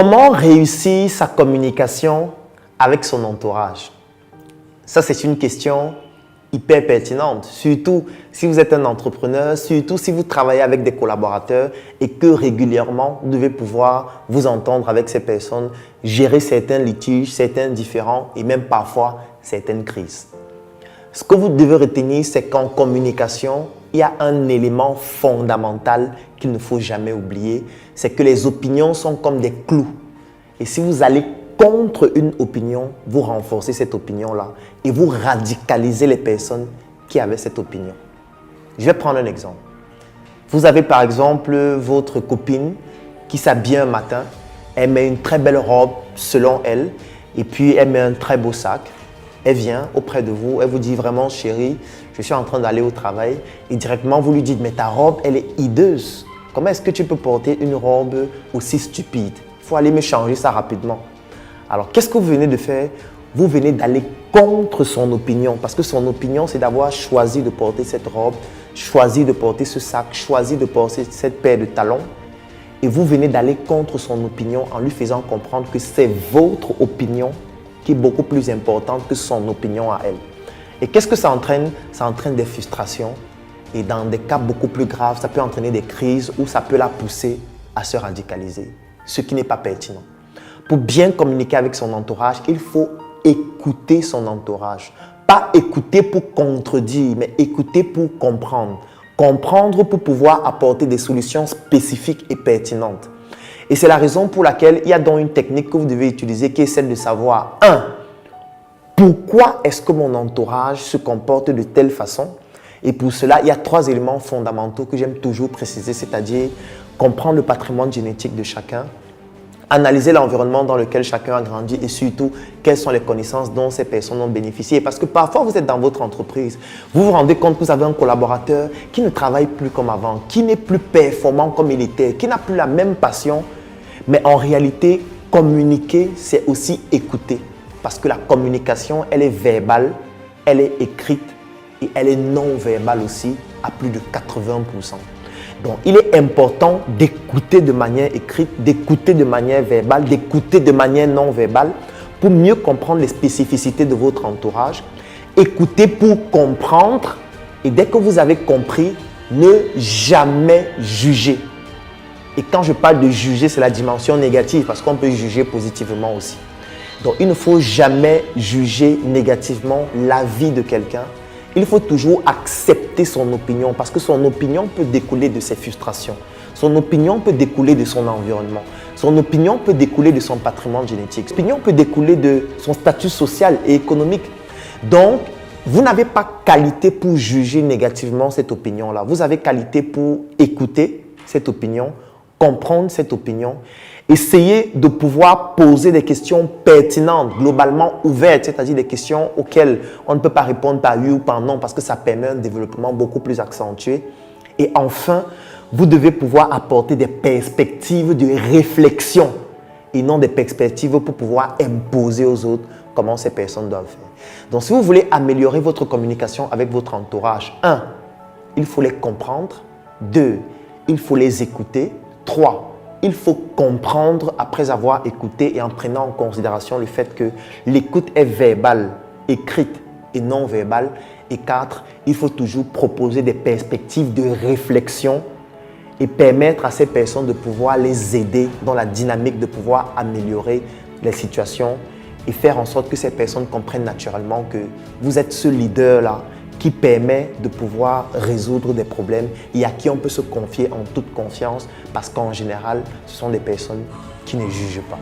Comment réussir sa communication avec son entourage? Ça, c'est une question hyper pertinente, surtout si vous êtes un entrepreneur, surtout si vous travaillez avec des collaborateurs et que régulièrement, vous devez pouvoir vous entendre avec ces personnes, gérer certains litiges, certains différends et même parfois certaines crises. Ce que vous devez retenir, c'est qu'en communication, il y a un élément fondamental qu'il ne faut jamais oublier, c'est que les opinions sont comme des clous. Et si vous allez contre une opinion, vous renforcez cette opinion-là et vous radicalisez les personnes qui avaient cette opinion. Je vais prendre un exemple. Vous avez par exemple votre copine qui s'habille un matin, elle met une très belle robe selon elle et puis elle met un très beau sac. Elle vient auprès de vous, elle vous dit vraiment chérie, je suis en train d'aller au travail et directement vous lui dites mais ta robe elle est hideuse. Comment est-ce que tu peux porter une robe aussi stupide? Il faut aller me changer ça rapidement. Alors qu'est-ce que vous venez de faire? Vous venez d'aller contre son opinion parce que son opinion c'est d'avoir choisi de porter cette robe, choisi de porter ce sac, choisi de porter cette paire de talons et vous venez d'aller contre son opinion en lui faisant comprendre que c'est votre opinion qui est beaucoup plus importante que son opinion à elle. Et qu'est-ce que ça entraîne? Ça entraîne des frustrations et dans des cas beaucoup plus graves, ça peut entraîner des crises ou ça peut la pousser à se radicaliser, ce qui n'est pas pertinent. Pour bien communiquer avec son entourage, il faut écouter son entourage. Pas écouter pour contredire, mais écouter pour comprendre. Comprendre pour pouvoir apporter des solutions spécifiques et pertinentes. Et c'est la raison pour laquelle il y a donc une technique que vous devez utiliser qui est celle de savoir 1. Pourquoi est-ce que mon entourage se comporte de telle façon? Et pour cela, il y a 3 éléments fondamentaux que j'aime toujours préciser, c'est-à-dire comprendre le patrimoine génétique de chacun, analyser l'environnement dans lequel chacun a grandi et surtout, quelles sont les connaissances dont ces personnes ont bénéficié. Parce que parfois, vous êtes dans votre entreprise, vous vous rendez compte que vous avez un collaborateur qui ne travaille plus comme avant, qui n'est plus performant comme il était, qui n'a plus la même passion. Mais en réalité, communiquer, c'est aussi écouter. Parce que la communication, elle est verbale, elle est écrite et elle est non-verbale aussi à plus de 80%. Donc, il est important d'écouter de manière écrite, d'écouter de manière verbale, d'écouter de manière non-verbale pour mieux comprendre les spécificités de votre entourage. Écoutez pour comprendre et dès que vous avez compris, ne jamais juger. Et quand je parle de juger, c'est la dimension négative parce qu'on peut juger positivement aussi. Donc, il ne faut jamais juger négativement la vie de quelqu'un. Il faut toujours accepter son opinion parce que son opinion peut découler de ses frustrations. Son opinion peut découler de son environnement. Son opinion peut découler de son patrimoine génétique. Son opinion peut découler de son statut social et économique. Donc, vous n'avez pas qualité pour juger négativement cette opinion-là. Vous avez qualité pour écouter cette opinion, comprendre cette opinion, essayer de pouvoir poser des questions pertinentes, globalement ouvertes, c'est-à-dire des questions auxquelles on ne peut pas répondre par oui ou par non parce que ça permet un développement beaucoup plus accentué. Et enfin, vous devez pouvoir apporter des perspectives de réflexion et non des perspectives pour pouvoir imposer aux autres comment ces personnes doivent faire. Donc, si vous voulez améliorer votre communication avec votre entourage, 1, il faut les comprendre. 2, il faut les écouter. 3, il faut comprendre après avoir écouté et en prenant en considération le fait que l'écoute est verbale, écrite et non verbale. Et 4, il faut toujours proposer des perspectives de réflexion et permettre à ces personnes de pouvoir les aider dans la dynamique de pouvoir améliorer les situations et faire en sorte que ces personnes comprennent naturellement que vous êtes ce leader-là qui permet de pouvoir résoudre des problèmes et à qui on peut se confier en toute confiance parce qu'en général, ce sont des personnes qui ne jugent pas.